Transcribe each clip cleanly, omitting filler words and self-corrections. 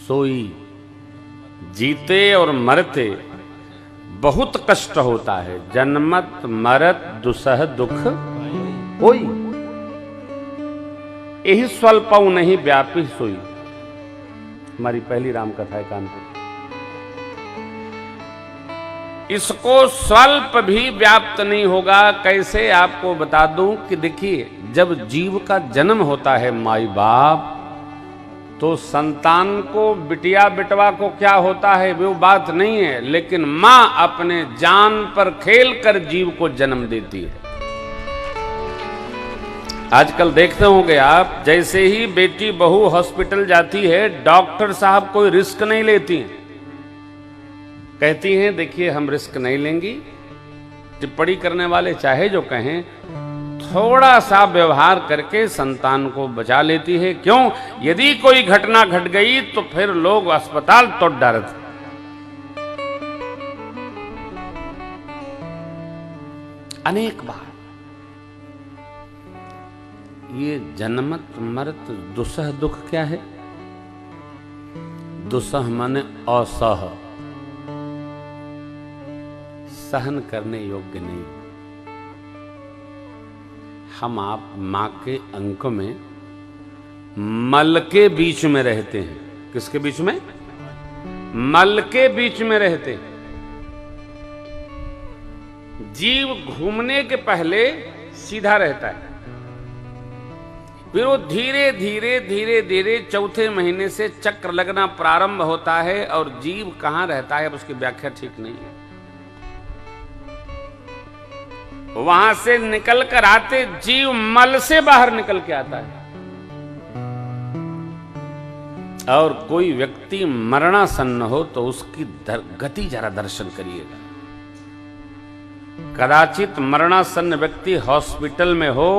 सोई। जीते और मरते बहुत कष्ट होता है, जन्मत मरत दुसह दुख होई। यही स्वल्पऊ नहीं व्यापी सोई, हमारी पहली राम कथा है कानपुर। इसको स्वल्प भी व्याप्त नहीं होगा। कैसे आपको बता दूं कि देखिए, जब जीव का जन्म होता है माई बाप, तो संतान को, बिटिया बिटवा को क्या होता है वो बात नहीं है, लेकिन मां अपने जान पर खेल कर जीव को जन्म देती है। आजकल देखते होंगे आप, जैसे ही बेटी बहू हॉस्पिटल जाती है, डॉक्टर साहब कोई रिस्क नहीं लेती हैं। कहती हैं देखिए हम रिस्क नहीं लेंगी। टिप्पणी करने वाले चाहे जो कहें, थोड़ा सा व्यवहार करके संतान को बचा लेती है। क्यों? यदि कोई घटना घट गई तो फिर लोग अस्पताल तो डरते। अनेक बार ये जन्मत मरत दुसह दुख क्या है? दुसह माने असह, सहन करने योग्य नहीं। हम आप मां के अंक में मल के बीच में रहते हैं। किसके बीच में? मल के बीच में रहते हैं। जीव घूमने के पहले सीधा रहता है, फिर वो धीरे धीरे धीरे धीरे चौथे महीने से चक्र लगना प्रारंभ होता है, और जीव कहां रहता है अब उसकी व्याख्या ठीक नहीं है। वहां से निकल कर आते जीव मल से बाहर निकल के आता है। और कोई व्यक्ति मरणासन्न हो तो उसकी गति जरा दर्शन करिएगा। कदाचित मरणासन्न व्यक्ति हॉस्पिटल में हो,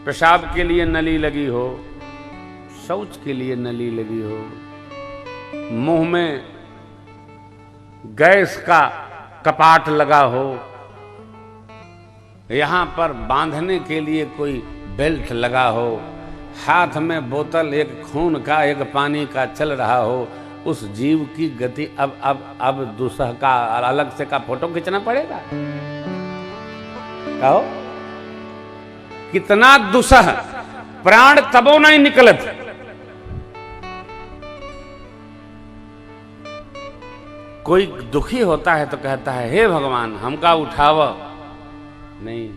पेशाब के लिए नली लगी हो, शौच के लिए नली लगी हो, मुंह में गैस का कपाट लगा हो, यहां पर बांधने के लिए कोई बेल्ट लगा हो, हाथ में बोतल एक खून का एक पानी का चल रहा हो, उस जीव की गति अब दुसह का अलग से का फोटो खींचना पड़ेगा। कहो कितना दुसह, प्राण तबो नहीं निकलत। कोई दुखी होता है तो कहता है हे भगवान हमका उठाव। नहीं,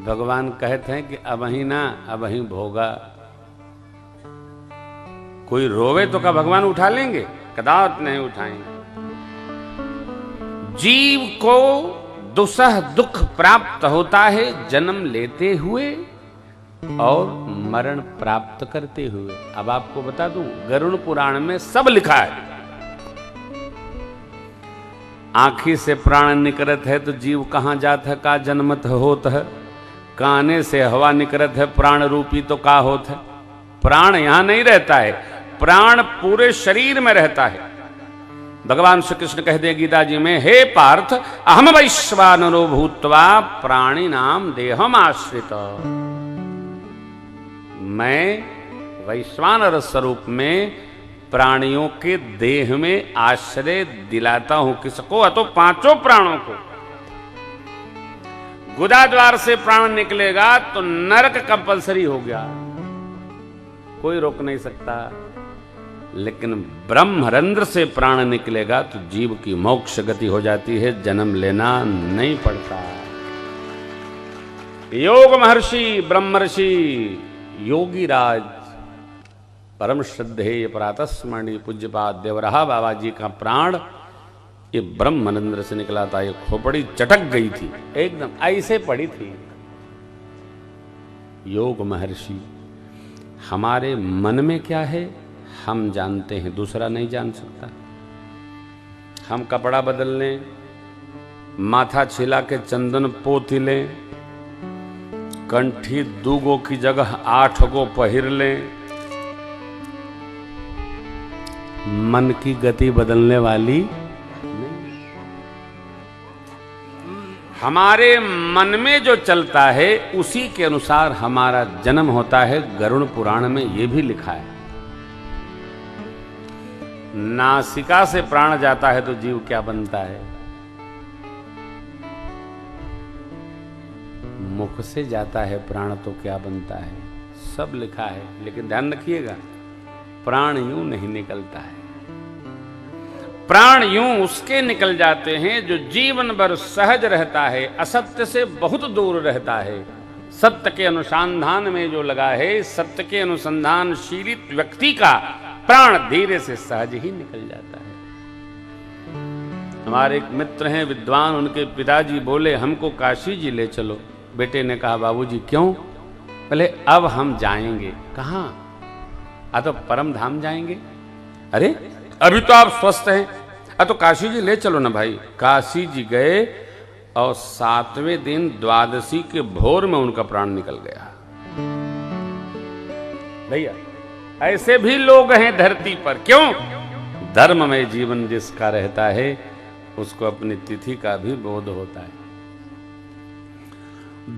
भगवान कहते हैं कि अब ही ना, अब ही भोगा। कोई रोवे तो क्या भगवान उठा लेंगे? कदापि नहीं उठाएंगे। जीव को दुसह दुख प्राप्त होता है जन्म लेते हुए और मरण प्राप्त करते हुए। अब आपको बता दूं, गरुड़ पुराण में सब लिखा है। आँखी से प्राण निकलत है तो जीव कहाँ जात है, का जन्मत होत है। काने से हवा निकलत है प्राण रूपी तो का होत है। प्राण यहां नहीं रहता है, प्राण पूरे शरीर में रहता है। भगवान श्री कृष्ण कह दे गीता जी में, हे पार्थ अहम वैश्वानरो भूत्वा प्राणी नाम देहम आश्रित। मैं वैश्वानर स्वरूप में प्राणियों के देह में आश्रय दिलाता हूं। किसको? अतो पांचों प्राणों को। गुदा द्वार से प्राण निकलेगा तो नरक कंपलसरी हो गया, कोई रोक नहीं सकता। लेकिन ब्रह्मरंध्र से प्राण निकलेगा तो जीव की मोक्ष गति हो जाती है, जन्म लेना नहीं पड़ता। योग महर्षि ब्रह्मर्षि योगी राज परम श्रद्धेय परातस्मरणीय पूज्यपाद देवरहा बाबा जी का प्राण ये ब्रह्मानंद से निकला था। ये खोपड़ी चटक गई थी, एकदम ऐसे पड़ी थी। योग महर्षि, हमारे मन में क्या है हम जानते हैं, दूसरा नहीं जान सकता। हम कपड़ा बदल लें, माथा छिला के चंदन पोती लें, कंठी 2 गो की जगह 8 गो पहिर लें, मन की गति बदलने वाली नहीं। हमारे मन में जो चलता है उसी के अनुसार हमारा जन्म होता है। गरुड़ पुराण में यह भी लिखा है। नासिका से प्राण जाता है तो जीव क्या बनता है? मुख से जाता है प्राण तो क्या बनता है? सब लिखा है, लेकिन ध्यान रखिएगा, प्राण यूं नहीं निकलता है। प्राण यूं उसके निकल जाते हैं जो जीवन भर सहज रहता है, असत्य से बहुत दूर रहता है, सत्य के अनुसंधान में जो लगा है। सत्य के अनुसंधानशीलित व्यक्ति का प्राण धीरे से सहज ही निकल जाता है। हमारे एक मित्र हैं विद्वान, उनके पिताजी बोले हमको काशी जी ले चलो। बेटे ने कहा बाबूजी क्यों? पहले अब हम जाएंगे। कहाँ? तो परम धाम जाएंगे। अरे अभी तो आप स्वस्थ हैं, तो काशी जी ले चलो ना भाई। काशी जी गए और 7वें दिन द्वादशी के भोर में उनका प्राण निकल गया। भैया ऐसे भी लोग हैं धरती पर। क्यों? धर्म में जीवन जिसका रहता है उसको अपनी तिथि का भी बोध होता है।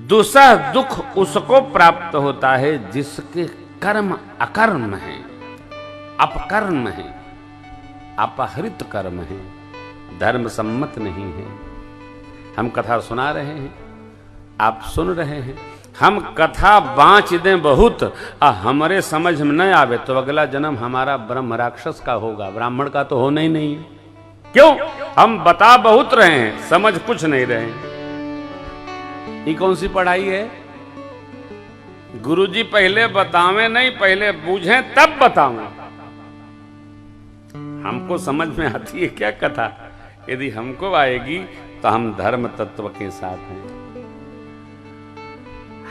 दुसह दुख उसको प्राप्त होता है जिसके कर्म अकर्म है, अपकर्म है, अपहृत कर्म है, धर्म सम्मत नहीं है। हम कथा सुना रहे हैं, आप सुन रहे हैं, हम कथा बाँच दें बहुत हमारे समझ में न आवे तो अगला जन्म हमारा ब्रह्म राक्षस का होगा, ब्राह्मण का तो होना ही नहीं है। क्यों? हम बता बहुत रहे हैं, समझ कुछ नहीं रहे हैं। ये कौन सी पढ़ाई है? गुरुजी पहले बतावें नहीं, पहले बूझें तब बताऊं। हमको समझ में आती है क्या कथा? यदि हमको आएगी तो हम धर्म तत्व के साथ हैं।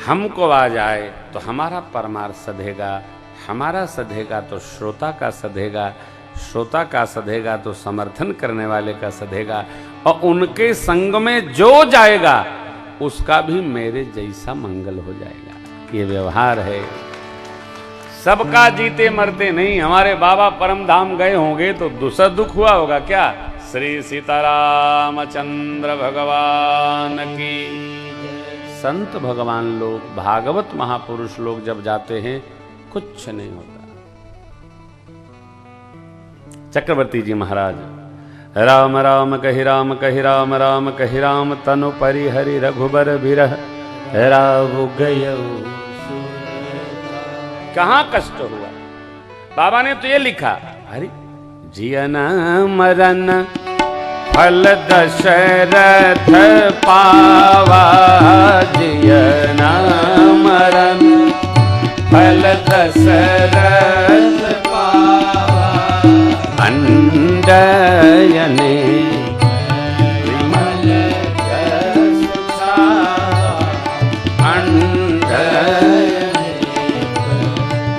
हमको आ जाए तो हमारा परमार्थ सधेगा, हमारा सधेगा तो श्रोता का सधेगा, श्रोता का सधेगा तो समर्थन करने वाले का सधेगा, और उनके संग में जो जाएगा उसका भी मेरे जैसा मंगल हो जाएगा। ये व्यवहार है। सबका जीते मरते नहीं। हमारे बाबा परम धाम गए होंगे तो दूसरा दुख हुआ होगा क्या? श्री सीतारामचंद्र भगवान की। संत भगवान लोग, भागवत महापुरुष लोग जब जाते हैं कुछ नहीं होता। चक्रवर्ती जी महाराज, राम राम कहि राम कहि राम राम कहि राम, तनु परिहरि रघुबर बिरह राव गयऊ। कहाँ कष्ट हुआ? बाबा ने तो ये लिखा, अरे जियन मरन फल दशरथ पावा, जियन मरन फल दशरथ पावा, अंडयने विमल जस छावा, अंडयने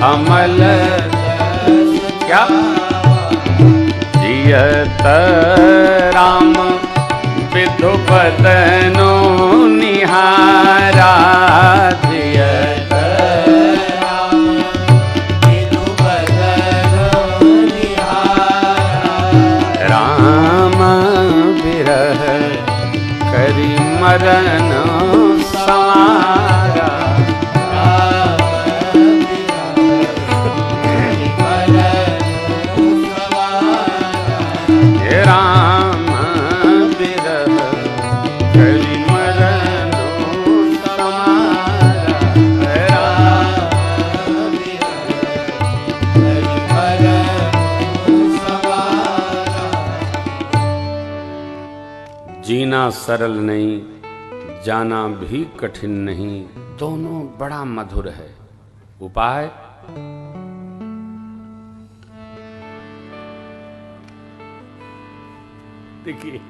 अमल क्या जियत राम विधुपतनो निहारा, जियत राम विधुपतनो निहारा, राम बिरह करि मरन सवारा, राम बिरह करि मरन सवारा, राम बिरह करि मरन सवारा। जीना सरल नहीं, जाना भी कठिन नहीं, दोनों बड़ा मधुर है। उपाय देखिए,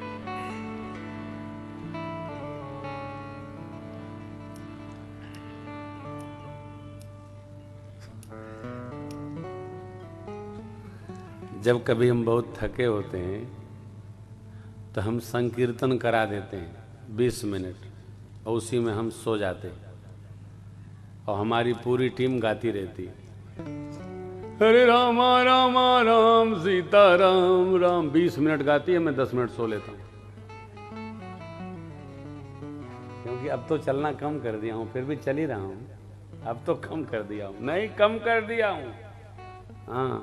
जब कभी हम बहुत थके होते हैं तो हम संकीर्तन करा देते हैं 20 मिनट, और उसी में हम सो जाते हैं और हमारी पूरी टीम गाती रहती है, हरे राम राम राम सीता राम राम। 20 मिनट गाती है, मैं 10 मिनट सो लेता हूँ, क्योंकि अब तो चलना कम कर दिया हूँ, फिर भी चल ही रहा हूँ। अब तो कम कर दिया हूँ, नहीं कम कर दिया हूँ। हाँ,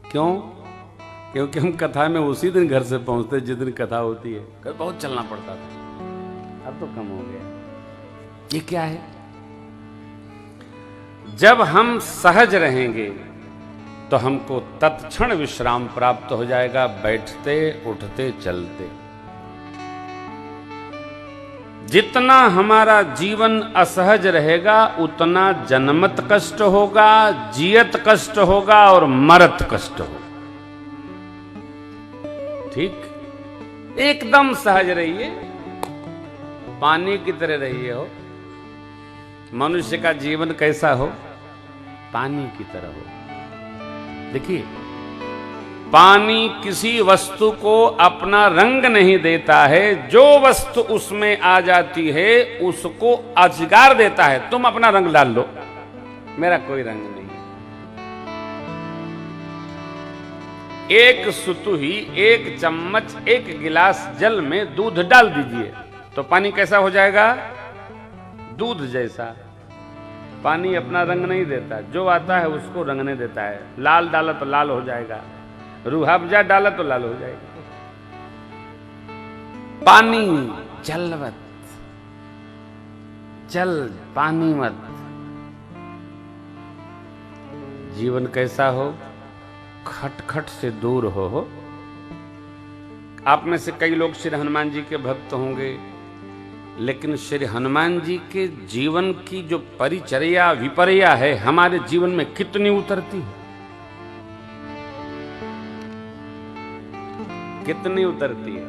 क्यों? क्योंकि हम कथा में उसी दिन घर से पहुंचते जिस दिन कथा होती है। कल बहुत चलना पड़ता था, अब तो कम हो गया। ये क्या है? जब हम सहज रहेंगे तो हमको तत्क्षण विश्राम प्राप्त हो जाएगा, बैठते उठते चलते। जितना हमारा जीवन असहज रहेगा उतना जन्मत कष्ट होगा, जियत कष्ट होगा और मरत कष्ट होगा। ठीक? एकदम सहज रहिए, पानी की तरह रहिए। हो मनुष्य का जीवन कैसा हो? पानी की तरह हो। देखिए, पानी किसी वस्तु को अपना रंग नहीं देता है, जो वस्तु उसमें आ जाती है उसको अजगार देता है। तुम अपना रंग डाल लो, मेरा कोई रंग नहीं। एक सुतुही, एक चम्मच, एक गिलास जल में दूध डाल दीजिए तो पानी कैसा हो जाएगा? दूध जैसा। पानी अपना रंग नहीं देता, जो आता है उसको रंगने देता है। लाल डाला तो लाल हो जाएगा, रूहाबजा डाला तो लाल हो जाएगा। पानी जलवत, जल पानी मत। जीवन कैसा हो? खटखट से दूर हो। आप में से कई लोग श्री हनुमान जी के भक्त होंगे, लेकिन श्री हनुमान जी के जीवन की जो परिचर्या विपर्या है हमारे जीवन में कितनी उतरती है? कितनी उतरती है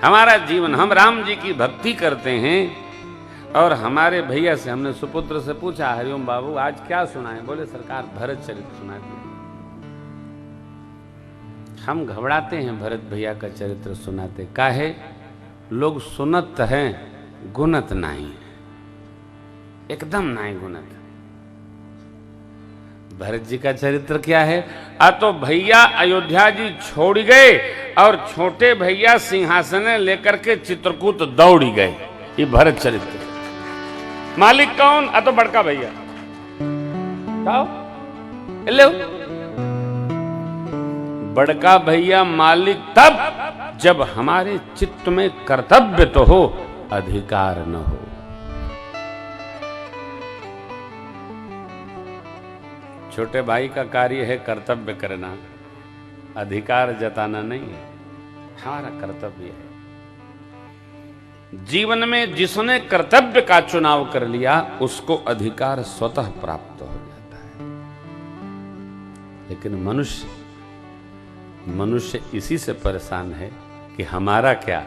हमारा जीवन। हम राम जी की भक्ति करते हैं और हमारे भैया से हमने सुपुत्र से पूछा, हरिओम बाबू आज क्या सुनाए? बोले सरकार भरत चरित्र सुनाते। हम घबराते हैं भरत भैया का चरित्र सुनाते। काहे? लोग सुनत हैं, गुनत नहीं, एकदम नहीं गुनत। भरत जी का चरित्र क्या है? तो भैया अयोध्या जी छोड़ गए और छोटे भैया सिंहासन लेकर के चित्रकूट दौड़ गए। ये भरत चरित्र। मालिक कौन? तो बड़का भैया। ले बड़का भैया मालिक तब जब हमारे चित्त में कर्तव्य तो हो, अधिकार न हो। छोटे भाई का कार्य है कर्तव्य करना, अधिकार जताना नहीं है। हमारा कर्तव्य है। जीवन में जिसने कर्तव्य का चुनाव कर लिया उसको अधिकार स्वतः प्राप्त हो जाता है। लेकिन मनुष्य इसी से परेशान है कि हमारा क्या।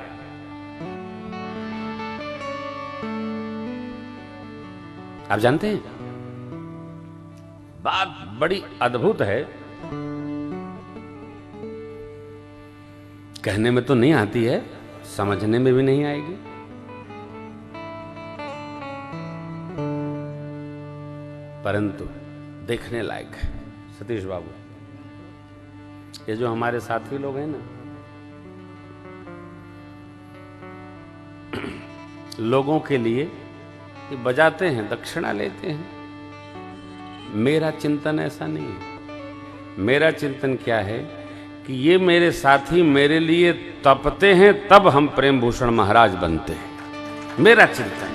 आप जानते हैं, बात बड़ी अद्भुत है, कहने में तो नहीं आती है, समझने में भी नहीं आएगी। परंतु देखने लायक है। सतीश बाबू, ये जो हमारे साथी लोग हैं ना, लोगों के लिए ये बजाते हैं, दक्षिणा लेते हैं। मेरा चिंतन ऐसा नहीं है। मेरा चिंतन क्या है कि ये मेरे साथी मेरे लिए तपते हैं, तब हम प्रेम भूषण महाराज बनते हैं। मेरा चिंतन,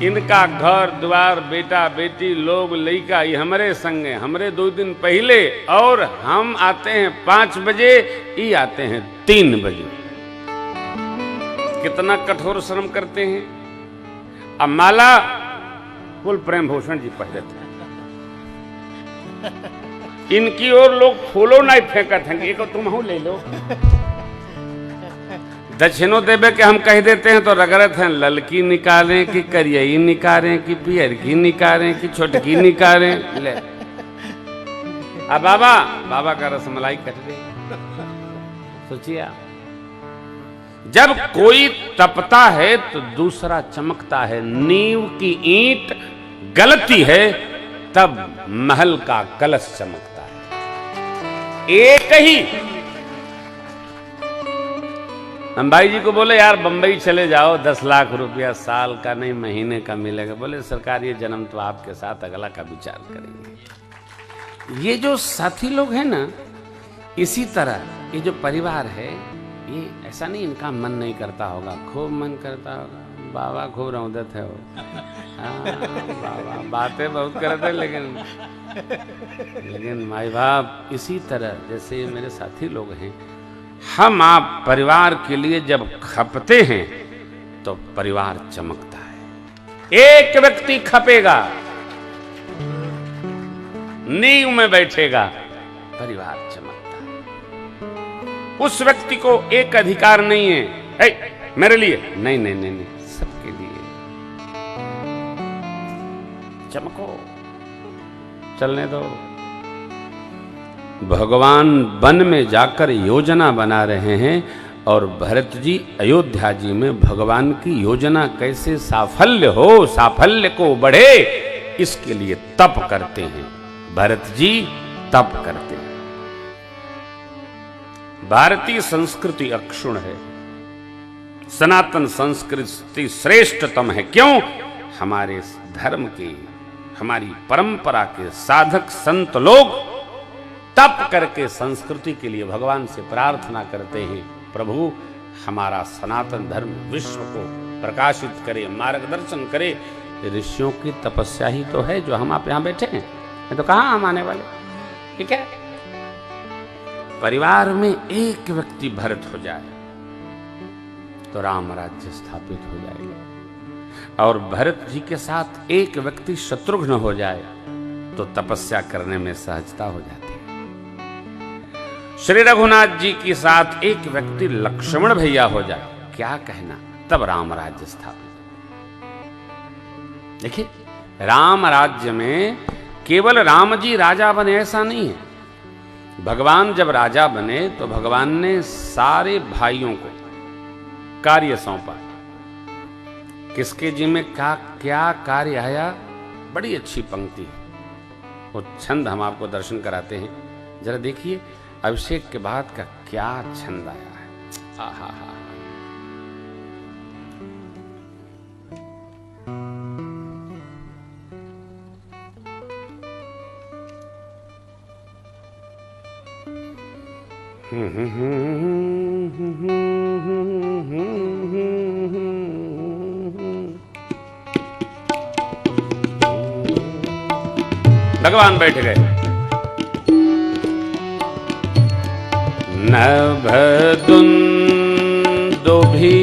इनका घर द्वार, बेटा बेटी, लोग लइका, ये हमारे संग है। हमरे 2 दिन पहले और हम आते हैं 5 बजे, ये आते हैं 3 बजे। कितना कठोर श्रम करते हैं। अब माला कुल प्रेम भूषण जी पहनते हैं। इनकी ओर लोग फूलो नहीं फेंकत हैं, एक तुम हो ले लो। दक्षिणों देवे के हम कह देते हैं तो रगड़त हैं, ललकी निकालें कि करियई निकालें कि पियर की निकालें कि छोटकी निकालें। ले अब बाबा का रसमलाई कट दे। सोचिए आप, जब कोई तपता है तो दूसरा चमकता है। नींव की ईंट गलती है तब महल का कलश चमकता है। एक ही हम भाई जी को बोले, यार बंबई चले जाओ, 10 लाख रुपया साल का नहीं महीने का मिलेगा। बोले सरकार ये जन्म तो आपके साथ, अगला का विचार करेंगे। ये जो साथी लोग हैं ना, इसी तरह ये जो परिवार है, ये ऐसा नहीं इनका मन नहीं करता होगा, खूब मन करता होगा। बाबा खूब रौदत है वो, बाबा बातें बहुत करते, लेकिन माई बाप इसी तरह जैसे मेरे साथी लोग हैं, हम आप परिवार के लिए जब खपते हैं तो परिवार चमकता है। एक व्यक्ति खपेगा, नींव में बैठेगा, परिवार चमकता है। उस व्यक्ति को एक अधिकार नहीं है, मेरे लिए नहीं, नहीं नहीं नहीं, सबके लिए चमको, चलने दो। भगवान वन में जाकर योजना बना रहे हैं और भरत जी अयोध्या जी में भगवान की योजना कैसे साफल्य हो, साफल्य को बढ़े, इसके लिए तप करते हैं। भरत जी तप करते हैं। भारतीय संस्कृति अक्षुण है, सनातन संस्कृति श्रेष्ठतम है। क्यों? हमारे धर्म के, हमारी परंपरा के साधक संत लोग तप करके संस्कृति के लिए भगवान से प्रार्थना करते हैं, प्रभु हमारा सनातन धर्म विश्व को प्रकाशित करे, मार्गदर्शन करे। ऋषियों की तपस्या ही तो है जो हम आप यहां बैठे हैं, तो कहां हम आने वाले। ठीक है, परिवार में एक व्यक्ति भरत हो जाए तो राम राज्य स्थापित हो जाएगा, और भरत जी के साथ एक व्यक्ति शत्रुघ्न हो जाए तो तपस्या करने में सहजता हो जाती है। श्री रघुनाथ जी के साथ एक व्यक्ति लक्ष्मण भैया हो जाए, क्या कहना, तब राम राज्य स्थापित। देखिए, राम राज्य में केवल राम जी राजा बने ऐसा नहीं है। भगवान जब राजा बने तो भगवान ने सारे भाइयों को कार्य सौंपा। किसके जिम्मे क्या कार्य आया, बड़ी अच्छी पंक्ति है, वो छंद हम आपको दर्शन कराते हैं। जरा देखिए, अभिषेक के बाद का क्या छंद आया है। आहा हा। भगवान बैठ गए। नभ दुन्दुभि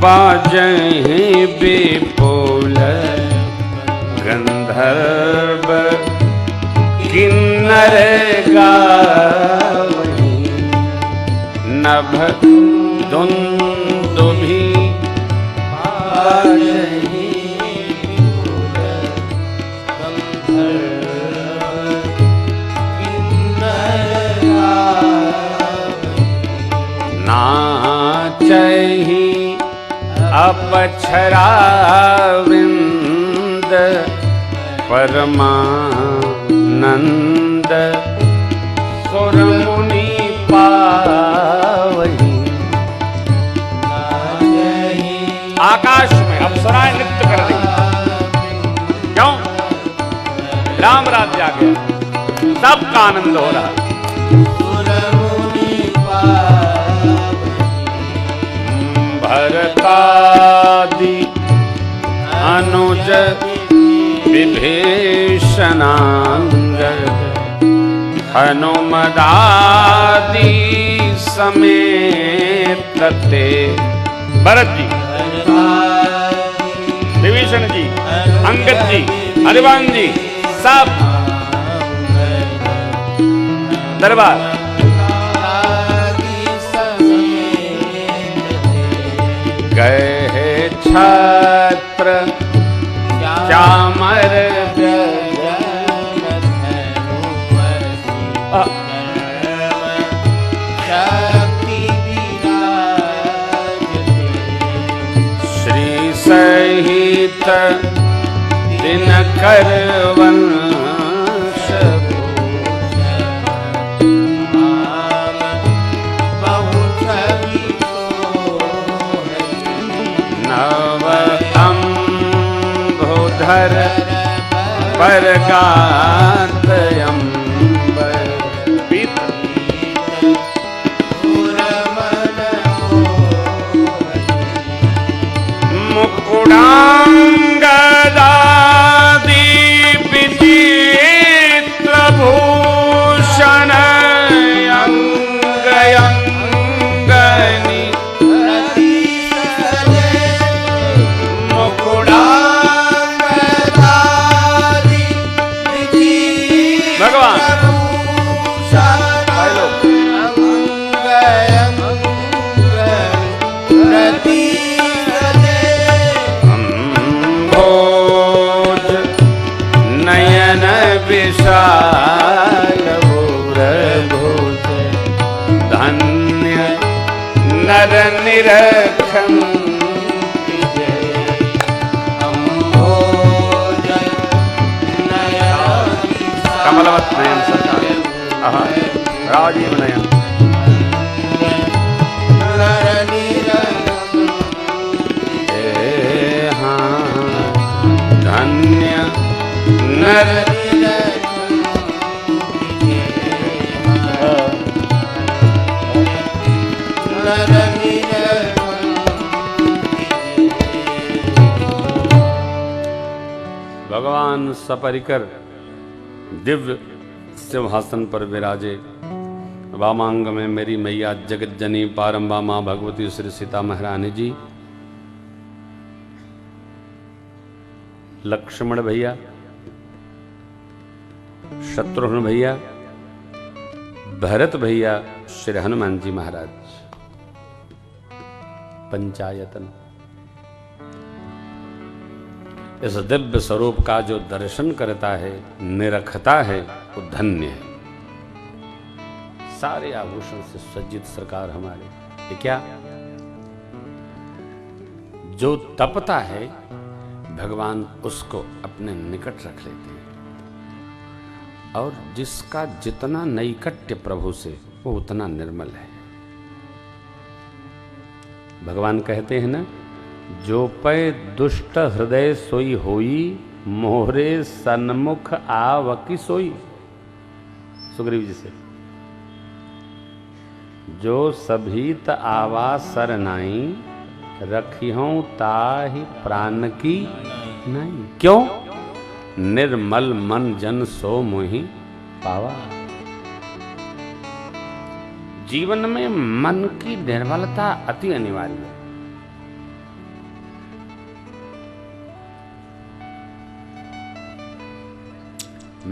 बाजहि विपुल, गंधर्व किन्नर गावहि। नभ दुन्दुभि बाजहि विपुल, गंधर्व किन्नर गावहि। नाचहि अपक्षरा विंद, परमानंद सुर मुनि पावहि। आकाश में अप्सराएं नृत्य कर रही। क्यों? राम राज्य आ गया, सबका आनंद हो रहा। भरतादि अनुज विभीषणांगद, हनुमदादि समेत ते। भरत जी, विभीषण जी, अंगद जी, हनुमान जी, सब दरबार। गए छत्र चामर श्री सहित दिनकर वंश, नव अम्बुधर परगात अंबर पीत मुकुडांगदादि विचित्र भूषण अंग अंगनी मुकुडांगदादि भगवान विशाल भूरभूत धन्य नर निरखन कमलवत नयन सरकार राजीव नयन धन्य नर भगवान सपरिकर दिव्य सिंहासन पर विराजे। वामांग में मेरी मैया जगत जनी पारंबा मां भगवती श्री सीता महारानी जी, लक्ष्मण भैया, शत्रुघ्न भैया, भरत भैया, श्री हनुमान जी महाराज, पंचायतन। इस दिव्य स्वरूप का जो दर्शन करता है, निरखता है, वो धन्य है। सारे आभूषण से सज्जित सरकार हमारे, ये क्या? जो तपता है भगवान उसको अपने निकट रख लेते हैं, और जिसका जितना नैकट्य प्रभु से वो उतना निर्मल है। भगवान कहते हैं ना, जो पै दुष्ट हृदय सोई होई, मोहरे सन्मुख आवकी सोई। सुग्रीव जी से, जो सभीत आवा सरनाई, रखियों ताहि प्राण की नहीं। क्यों? निर्मल मन जन सो मोहि पावा। जीवन में मन की निर्मलता अति अनिवार्य है।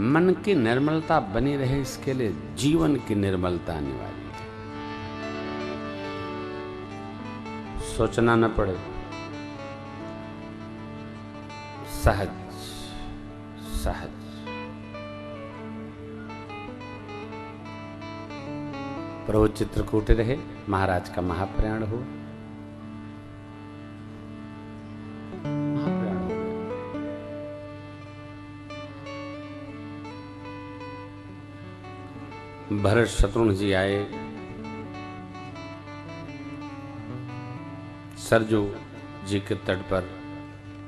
मन की निर्मलता बनी रहे, इसके लिए जीवन की निर्मलता अनिवार्य है। सोचना न पड़े, सहज सहज। प्रभु चित्रकूट रहे, महाराज का महाप्रयाण हो। भरत शत्रुघ्न जी आए, सरजू जी के तट पर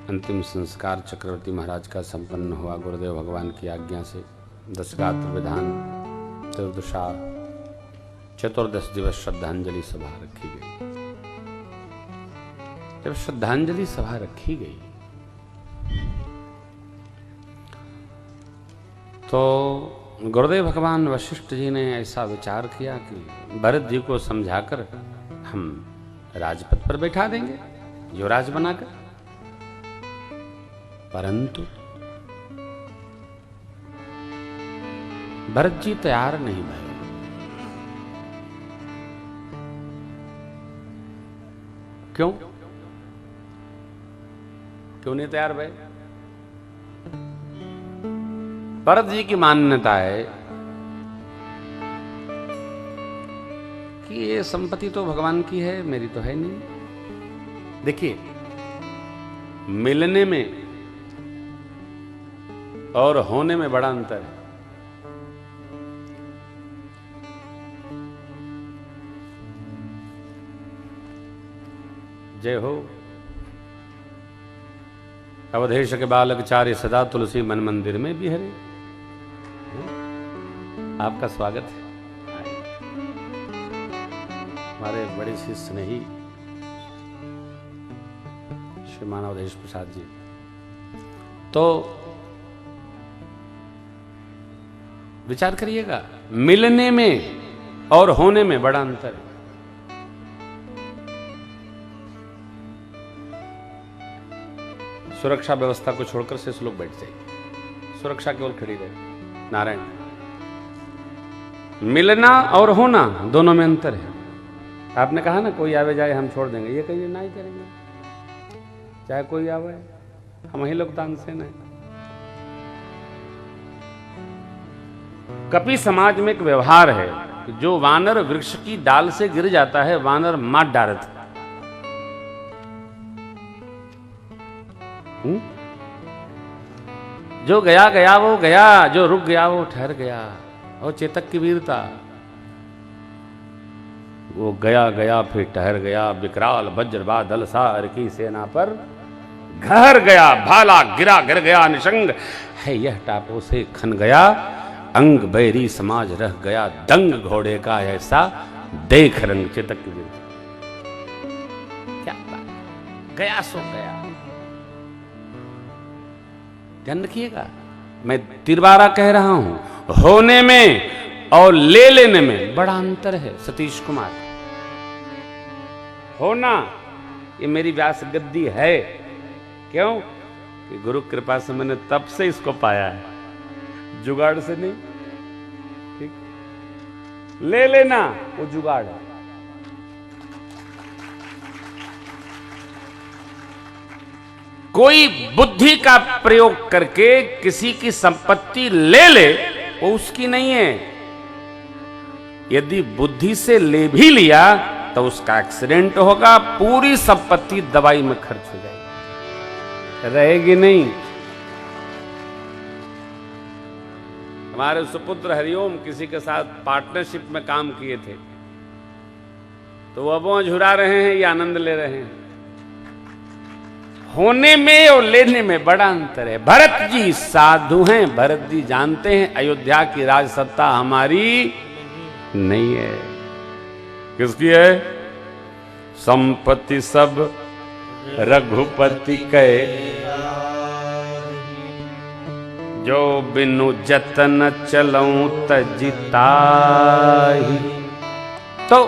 अंतिम संस्कार चक्रवर्ती महाराज का संपन्न हुआ। गुरुदेव भगवान की आज्ञा से दशगात्र विधान त्रिदशा चतुर्दश दिवस श्रद्धांजलि सभा रखी गई। जब श्रद्धांजलि सभा रखी गई तो गुरुदेव भगवान वशिष्ठ जी ने ऐसा विचार किया कि भरत जी को समझाकर हम राजपद पर बैठा देंगे, युवराज बनाकर। परंतु भरत जी तैयार नहीं भरे। क्यों? क्यों नहीं तैयार भरे? भरत जी की मान्यता है कि ये संपत्ति तो भगवान की है, मेरी तो है नहीं। देखिए, मिलने में और होने में बड़ा अंतर है। जय हो। अवधेश के बालक चार्य सदा तुलसी मन मंदिर में बिहरे। आपका स्वागत है। हमारे बड़े शिष्य नहीं श्रीमान अवधेश प्रसाद जी। तो विचार करिएगा, मिलने में और होने में बड़ा अंतर है। सुरक्षा व्यवस्था को छोड़कर शेष लोग बैठ जाइए, सुरक्षा केवल खड़ी रहे। नारायण, मिलना और होना दोनों में अंतर है। आपने कहा ना कोई आवे जाए हम छोड़ देंगे, ये कहिए नहीं करेंगे, चाहे कोई आवे, हम ही लोग तानसेन हैं। कपि समाज में एक व्यवहार है कि जो वानर वृक्ष की डाल से गिर जाता है वानर मार डालता। जो गया गया वो गया, जो रुक गया वो ठहर गया। और चेतक की वीरता, वो गया गया फिर ठहर गया। विकराल वज्र बादल सार की सेना पर घर गया, भाला गिरा गिर गया निशंग है यह टापों से खन गया। अंग बैरी समाज रह गया, दंग घोड़े का ऐसा देख रंग। चेतक की वीरता, क्या बात, गया सो गया। ध्यान रखिएगा, मैं तिरबारा कह रहा हूं, होने में और ले लेने में बड़ा अंतर है। सतीश कुमार, होना ये मेरी व्यास गद्दी है। क्यों? कि गुरु कृपा से मैंने तब से इसको पाया है, जुगाड़ से नहीं। ठीक, ले लेना वो जुगाड़ है। कोई बुद्धि का प्रयोग करके किसी की संपत्ति ले ले, वो उसकी नहीं है। यदि बुद्धि से ले भी लिया तो उसका एक्सीडेंट होगा, पूरी संपत्ति दवाई में खर्च हो जाएगी, रहेगी नहीं। हमारे सुपुत्र हरिओम किसी के साथ पार्टनरशिप में काम किए थे, तो वो अब झुरा रहे हैं या आनंद ले रहे हैं। होने में और लेने में बड़ा अंतर है। भरत जी साधु हैं, भरत जी जानते हैं अयोध्या की राज सत्ता हमारी नहीं है। किसकी है? संपत्ति सब रघुपति के, जो बिनु जतन चलऊं तजिताहि। तो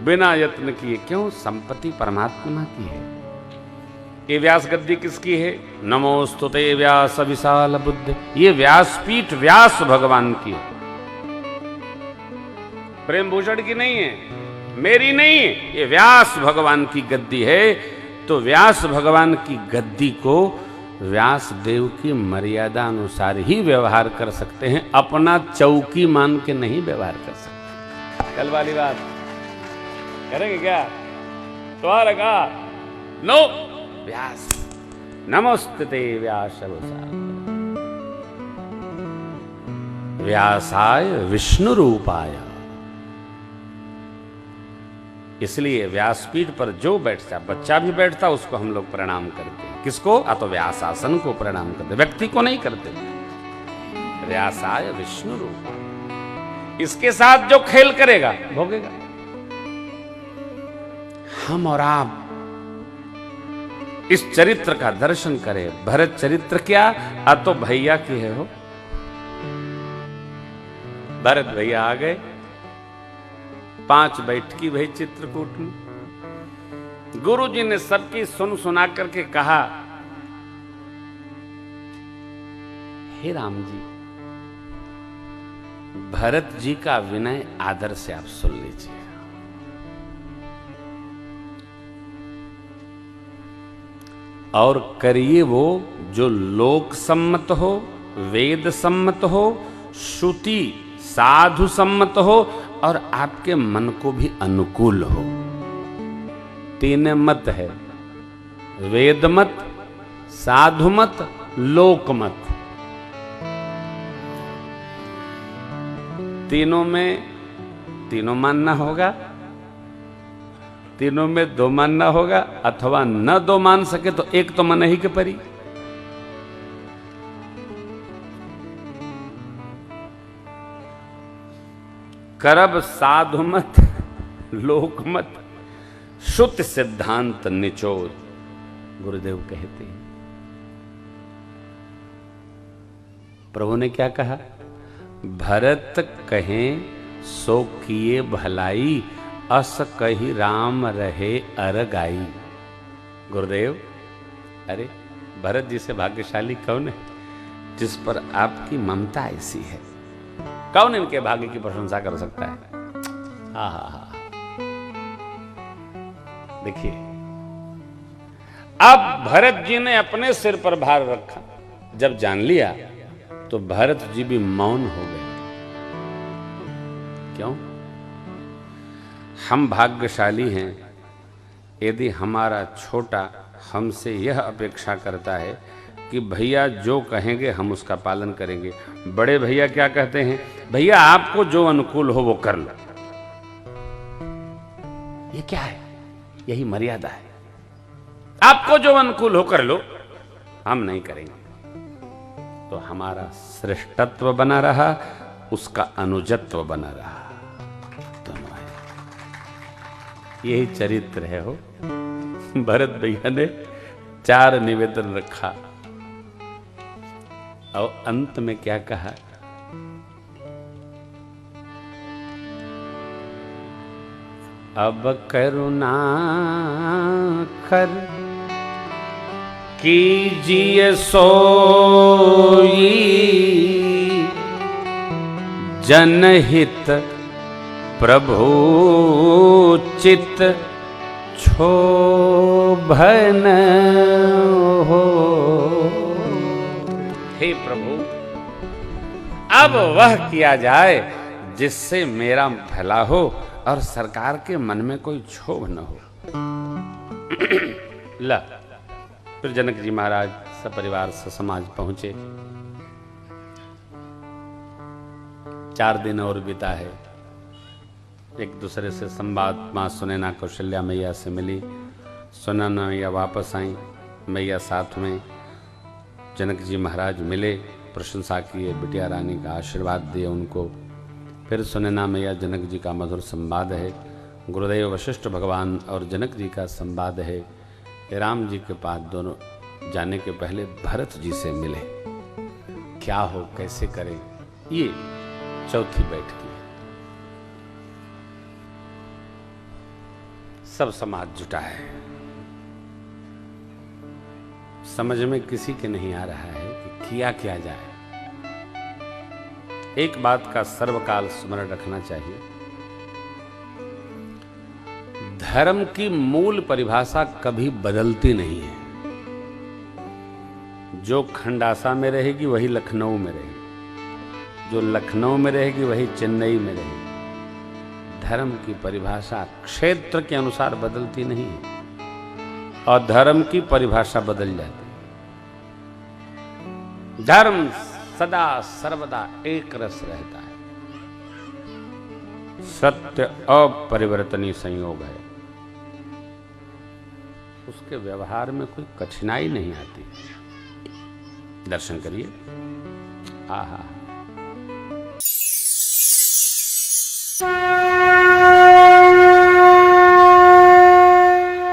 बिना यत्न किए, क्यों? संपत्ति परमात्मा की है। ये व्यास गद्दी किसकी है? नमोस्तुते व्यास विशाल बुद्धि। ये व्यासपीठ व्यास भगवान की है, प्रेम भूषण की नहीं है, मेरी नहीं है। ये व्यास भगवान की गद्दी है। तो व्यास भगवान की गद्दी को व्यास देव की मर्यादा अनुसार ही व्यवहार कर सकते हैं, अपना चौकी मान के नहीं व्यवहार कर सकते। कल वाली बात करेंगे क्या? तो आ लगा नो व्यास, नमोस्तुते व्यास व्यासाय विष्णु रूपाय। इसलिए व्यासपीठ पर जो बैठता, बच्चा भी बैठता, उसको हम लोग प्रणाम करते हैं। किसको? तो व्यासासन को प्रणाम करते, व्यक्ति को नहीं करते। व्यासाय विष्णु रूपाय। इसके साथ जो खेल करेगा भोगेगा। हम और आप इस चरित्र का दर्शन करें। भरत चरित्र क्या? तो भैया की है हो। भरत भैया आ गए, 5 बैठकी भई चित्रकूट में। गुरु जी ने सबकी सुन सुना करके कहा, हे राम जी, भरत जी का विनय आदर से आप सुन लीजिए। और करिए वो जो लोक सम्मत हो, वेद सम्मत हो, श्रुति साधु सम्मत हो और आपके मन को भी अनुकूल हो। 3 मत है, वेद मत, साधु मत, लोक मत। तीनों में तीनों मानना होगा, तीनों में दो मानना होगा, अथवा न दो मान सके तो एक तो मन ही के परी। करब साधु मत लोक मत श्रुत सिद्धांत निचोद, गुरुदेव कहते हैं। प्रभु ने क्या कहा? भरत कहें सो किए भलाई, अस कही राम रहे अरगाई। गुरुदेव, अरे भरत जी से भाग्यशाली कौन है जिस पर आपकी ममता ऐसी है? कौन इनके भाग्य की प्रशंसा कर सकता है? हा हा हा। देखिए, अब भरत जी ने अपने सिर पर भार रखा, जब जान लिया तो भरत जी भी मौन हो गए। क्यों? हम भाग्यशाली हैं यदि हमारा छोटा हमसे यह अपेक्षा करता है कि भैया जो कहेंगे हम उसका पालन करेंगे। बड़े भैया क्या कहते हैं? भैया आपको जो अनुकूल हो वो कर लो। ये क्या है? यही मर्यादा है। आपको जो अनुकूल हो कर लो, हम नहीं करेंगे। तो हमारा श्रेष्ठत्व बना रहा, उसका अनुजत्व बना रहा। दोनों है, यही चरित्र है। हो भरत भैया ने 4 निवेदन रखा और अंत में क्या कहा? अब करुणा कर कीजिए सोई, जनहित प्रभु चित क्षोभन हो। हे प्रभु, अब वह किया जाए जिससे मेरा भला हो और सरकार के मन में कोई क्षोभ न हो। ला, फिर जनक जी महाराज सपरिवार ससमाज पहुंचे। 4 दिन और बिता है। एक दूसरे से संवाद। मां सुनैना कौशल्या मैया से मिली, सुनैना मैया वापस आई, मैया साथ में। जनक जी महाराज मिले, प्रशंसा किए, बिटिया रानी का आशीर्वाद दिए उनको। फिर सुनैना मैया जनक जी का मधुर संवाद है। गुरुदेव वशिष्ठ भगवान और जनक जी का संवाद है। राम जी के पास दोनों जाने के पहले भरत जी से मिले। क्या हो, कैसे करें, ये चौथी बैठकी। सब समाज जुटा है। समझ में किसी के नहीं आ रहा है कि किया क्या जाए। एक बात का सर्वकाल स्मरण रखना चाहिए, धर्म की मूल परिभाषा कभी बदलती नहीं है। जो खंडासा में रहेगी वही लखनऊ में रहेगी, जो लखनऊ में रहेगी वही चेन्नई में रहेगी। धर्म की परिभाषा क्षेत्र के अनुसार बदलती नहीं है और धर्म की परिभाषा बदल जाती है। धर्म सदा सर्वदा एक रस रहता है। सत्य अपरिवर्तनीय संयोग है, उसके व्यवहार में कोई कठिनाई नहीं आती। दर्शन करिए। आहा।